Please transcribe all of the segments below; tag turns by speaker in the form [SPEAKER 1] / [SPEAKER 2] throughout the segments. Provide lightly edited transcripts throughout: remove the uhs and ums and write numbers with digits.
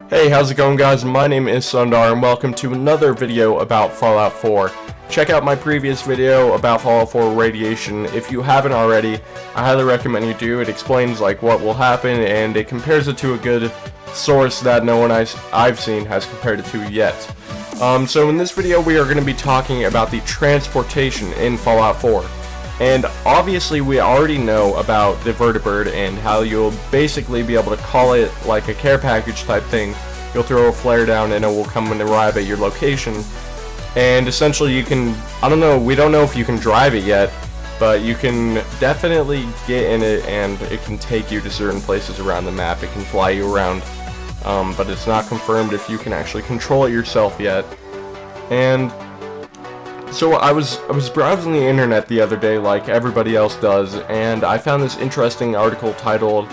[SPEAKER 1] Hey, how's it going, guys? My name is Sundar and welcome to another video about Fallout 4. Check out my previous video about Fallout 4 Radiation if you haven't already. I highly recommend you do. It explains like what will happen and it compares it to a good source that no one I've seen has compared it to yet. So in this video we are going to be talking about the transportation in Fallout 4. And obviously we already know about the vertibird and how you'll basically be able to call it like a care package type thing. You'll throw a flare down and it will come and arrive at your location. And essentially you can, we don't know if you can drive it yet, but you can definitely get in it and it can take you to certain places around the map. It can fly you around, but it's not confirmed if you can actually control it yourself yet. And so I was browsing the internet the other day like everybody else does, and I found this interesting article titled,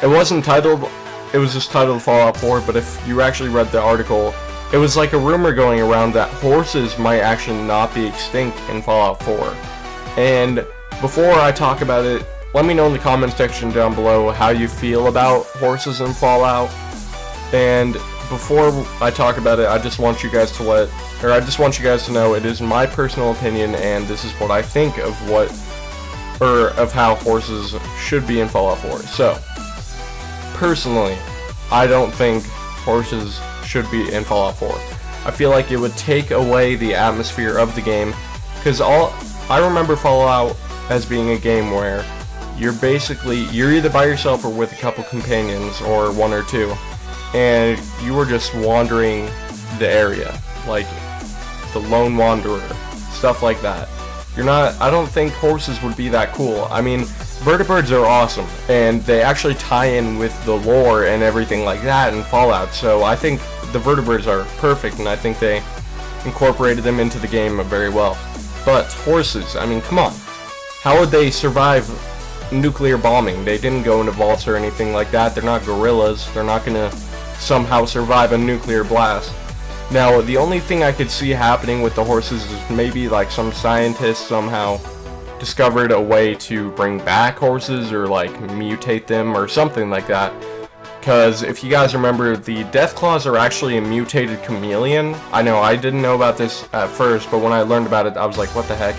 [SPEAKER 1] it wasn't titled, it was just titled Fallout 4, but if you actually read the article, it was like a rumor going around that horses might actually not be extinct in Fallout 4. And before I talk about it, let me know in the comment section down below how you feel about horses in Fallout. And before I talk about it, I just want you guys to know it is my personal opinion, and this is what I think of how horses should be in Fallout 4. So, personally, I don't think horses should be in Fallout 4. I feel like it would take away the atmosphere of the game, because I remember Fallout as being a game where you're either by yourself or with a couple companions, or one or two, and you were just wandering the area, like the lone wanderer, stuff like that. I don't think horses would be that cool. I mean, vertibirds are awesome, and they actually tie in with the lore and everything like that in Fallout, so I think the vertibirds are perfect, and I think they incorporated them into the game very well. But horses, I mean, come on. How would they survive nuclear bombing? They didn't go into vaults or anything like that. They're not gorillas. They're not gonna somehow survive a nuclear blast. Now, the only thing I could see happening with the horses is maybe like some scientists somehow discovered a way to bring back horses or like mutate them or something like that. Because if you guys remember, the Deathclaws are actually a mutated chameleon. I know I didn't know about this at first, but when I learned about it, I was like, what the heck?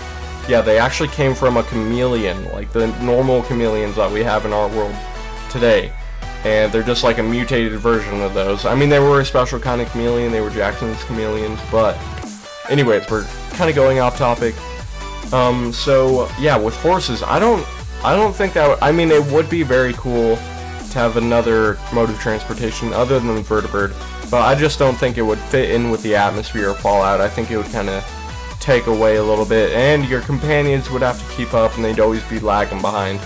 [SPEAKER 1] Yeah, they actually came from a chameleon, like the normal chameleons that we have in our world today. And they're just like a mutated version of those. I mean, they were a special kind of chameleon, they were Jackson's chameleons, but anyways, we're kind of going off topic. So yeah, with horses, I don't think that I mean, it would be very cool to have another mode of transportation other than the vertibird, but I just don't think it would fit in with the atmosphere of Fallout. I think it would kind of take away a little bit, and your companions would have to keep up, and they'd always be lagging behind.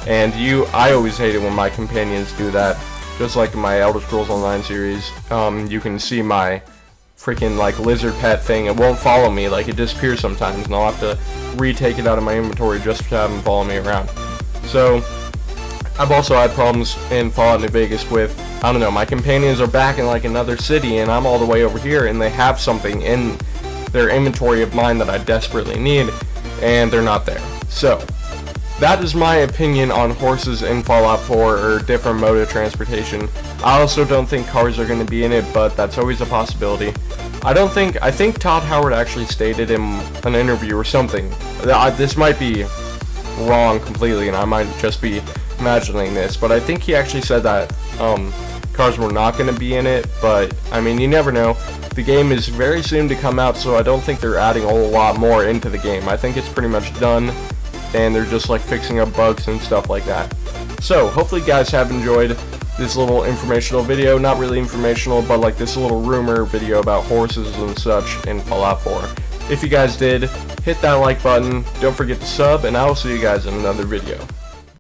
[SPEAKER 1] And I always hate it when my companions do that. Just like in my Elder Scrolls Online series, you can see my freaking like lizard pet thing. It won't follow me, like it disappears sometimes, and I'll have to retake it out of my inventory just to have them follow me around. So, I've also had problems in Fallout New Vegas with, my companions are back in like another city, and I'm all the way over here, and they have something in their inventory of mine that I desperately need, and they're not there. So, that is my opinion on horses in Fallout 4 or different mode of transportation. I also don't think cars are going to be in it, but that's always a possibility. I think Todd Howard actually stated in an interview or something. This might be wrong completely, and I might just be imagining this, but I think he actually said that cars were not going to be in it, but I mean, you never know. The game is very soon to come out, so I don't think they're adding a whole lot more into the game. I think it's pretty much done, and they're just like fixing up bugs and stuff like that. So hopefully you guys have enjoyed this little informational video. Not really informational, but like this little rumor video about horses and such in Fallout 4. If you guys did, hit that like button, don't forget to sub, and I will see you guys in another video.